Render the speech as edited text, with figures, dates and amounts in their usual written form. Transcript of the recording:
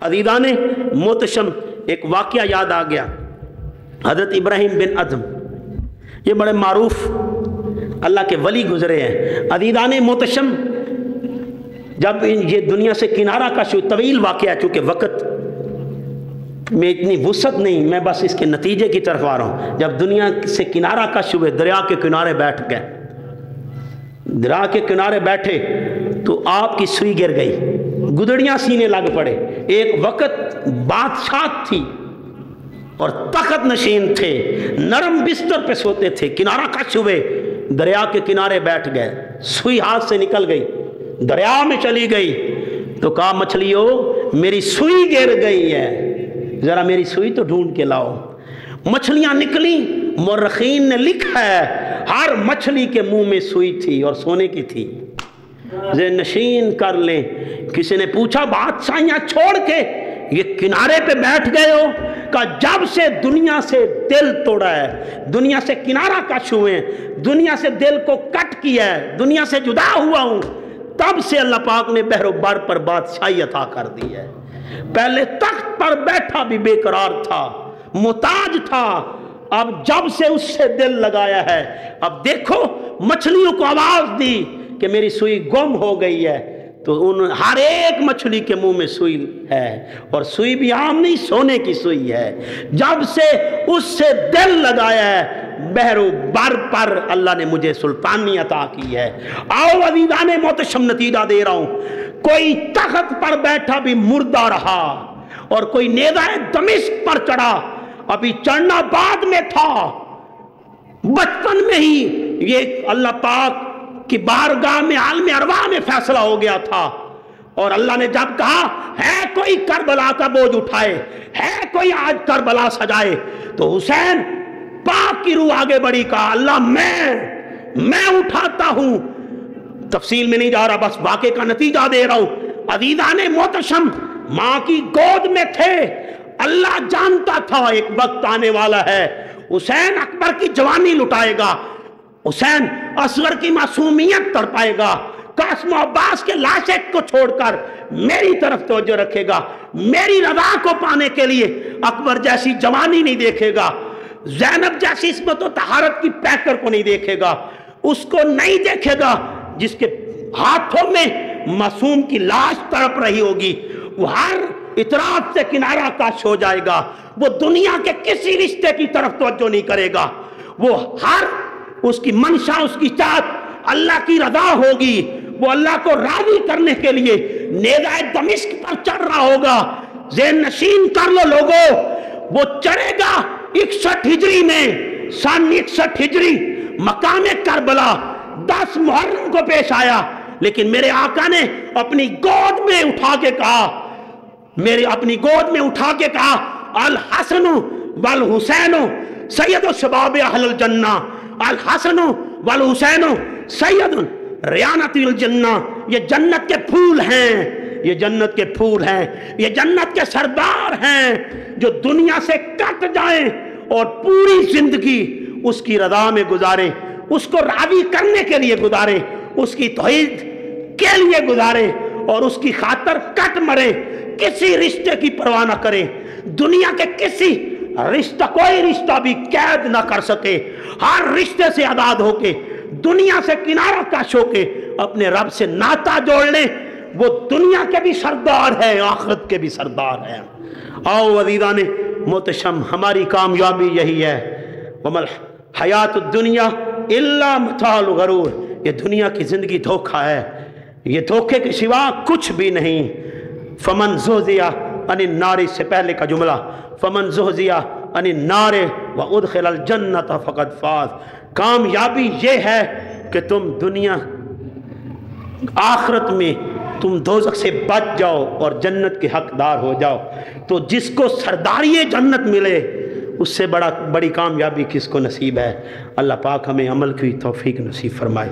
अज़ीज़ान मोहतशम, एक वाक़या याद आ गया। हज़रत इब्राहीम बिन अज़म, ये बड़े मारूफ अल्लाह के वली गुजरे हैं। अज़ीज़ान मोहतशम, जब ये दुनिया से किनारा कश, तवील वाक़या, चूँकि वक़्त में इतनी वुसअत नहीं, मैं बस इसके नतीजे की तरफ आ रहा हूँ। जब दुनिया से किनारा कश हुए, दरिया के किनारे बैठ गए, दरिया के किनारे बैठे तो आपकी सुई गिर गई, गुदड़ियाँ सीने लग पड़े। एक वक़्त बादशाह थी और तख्त नशीन थे, नरम बिस्तर पे सोते थे, किनारा कश हुए, दरिया के किनारे बैठ गए, सुई हाथ से निकल गई, दरिया में चली गई। तो कहा, मछलियों मेरी सुई गिर गई है, ज़रा मेरी सुई तो ढूंढ के लाओ। मछलियाँ निकली, मुर्रखीन ने लिखा है हर मछली के मुंह में सुई थी और सोने की थी। जे नशीन कर ले। किसी ने पूछा, बादशाहियाँ छोड़ के ये किनारे पे बैठ गए हो? का जब से दुनिया से दिल तोड़ा है, दुनिया से किनारा कश हुए, दुनिया से दिल को कट किया है, दुनिया से जुदा हुआ हूँ, तब से अल्लाह पाक ने बहरो बर पर बादशाही अता कर दी है। पहले तख्त पर बैठा भी बेकरार था, मुताज था, अब जब से उससे दिल लगाया है, अब देखो मछलियों को आवाज दी कि मेरी सुई गुम हो गई है, तो उन हर एक मछली के मुंह में सुई है, और सुई भी आम नहीं, सोने की सुई है। जब से उससे दिल लगाया है, बहरो बर पर अल्लाह ने मुझे सुल्तानी अता की है। आओ अज़ीज़ान मोहतशम, नतीजा दे रहा हूं, कोई तख्त पर बैठा भी मुर्दा रहा और कोई नेज़ाए दमिश्क पर चढ़ा, अभी चढ़ना बाद में था, बचपन में ही ये अल्लाह पाक की बारगाह में आलम अरवाह में फैसला हो गया था। और अल्लाह ने जब कहा है कोई करबला का बोझ उठाए, है कोई आज करबला सजाए, तो हुसैन पाक की रूह आगे बढ़ी, कहा अल्लाह मैं उठाता हूं। तफसील में नहीं जा रहा, बस वाक़े का नतीजा दे रहा हूं। अज़ीज़ान मोहतशम मां की गोद में थे, अल्लाह जानता था एक वक्त आने वाला है, हुसैन अकबर की जवानी लुटाएगा, हुसैन असगर की मासूमियत तड़पाएगा, कासिम अब्बास के लाशे को छोड़कर मेरी तरफ तवज्जो रखेगा, मेरी रज़ा को पाने के लिए अकबर जैसी जवानी नहीं देखेगा, ज़ैनब जैसी इस्मत और तहारत की पैकर को नहीं देखेगा, उसको नहीं देखेगा जिसके हाथों में मासूम की लाश तड़प रही होगी। वो हर इतराफ से किनारा काश हो जाएगा, वो दुनिया के किसी रिश्ते की तरफ तवज्जो नहीं करेगा, वो हर उसकी मंशा, उसकी चाहत अल्लाह की रज़ा होगी, वो अल्लाह को राज़ी करने के लिए नेज़ाए दमिश्क पर चढ़ रहा होगा। ज़हन नशीन कर लो लोगों, वो चढ़ेगा 61 हिजरी में, सन 61 हिजरी मकामे करबला 10 मुहर्रम को पेश आया, लेकिन मेरे आका ने अपनी गोद में उठा के कहा, अपनी गोद में उठा के कहा, अल हसनु वल हुसैनु सैयदु शबाब अहलल जन्ना, अल हसनु वल हुसैनु सैयदु रियानतिल जन्ना। ये जन्नत के फूल हैं, ये जन्नत के फूल हैं, ये जन्नत के सरदार हैं, जो दुनिया से कट जाएं और पूरी जिंदगी उसकी रज़ा में गुजारे, उसको राज़ी करने के लिए गुजारे, उसकी तौहीद के लिए गुजारे और उसकी खातर कट मरे, किसी रिश्ते की परवाह न करे, दुनिया के किसी रिश्ता, कोई रिश्ता भी कैद ना कर सके, हर रिश्ते से आज़ाद होके, दुनिया से किनारा कश होके अपने रब से नाता जोड़ ले। वो दुनिया के भी सरदार है, आखिरत के भी सरदार है। आओ अज़ीज़ान मोहतशम, हमारी कामयाबी यही है, वमल हयातुद दुनिया इल्ला मताउल गरूर, ये दुनिया की जिंदगी धोखा है, ये धोखे के सिवा कुछ भी नहीं। फमन ज़ुहज़िया अनिन नारी से पहले का जुमला, फमन ज़ुहज़िया अनिन नारे व उदखिलल जन्नत फ़क़द फ़ाज़। कामयाबी ये है कि तुम दुनिया आखिरत में तुम दोज़ख से बच जाओ और जन्नत के हकदार हो जाओ। तो जिसको सरदारी जन्नत मिले उससे बड़ी कामयाबी किसको नसीब है। अल्लाह पाक हमें अमल की तौफीक नसीब फरमाए।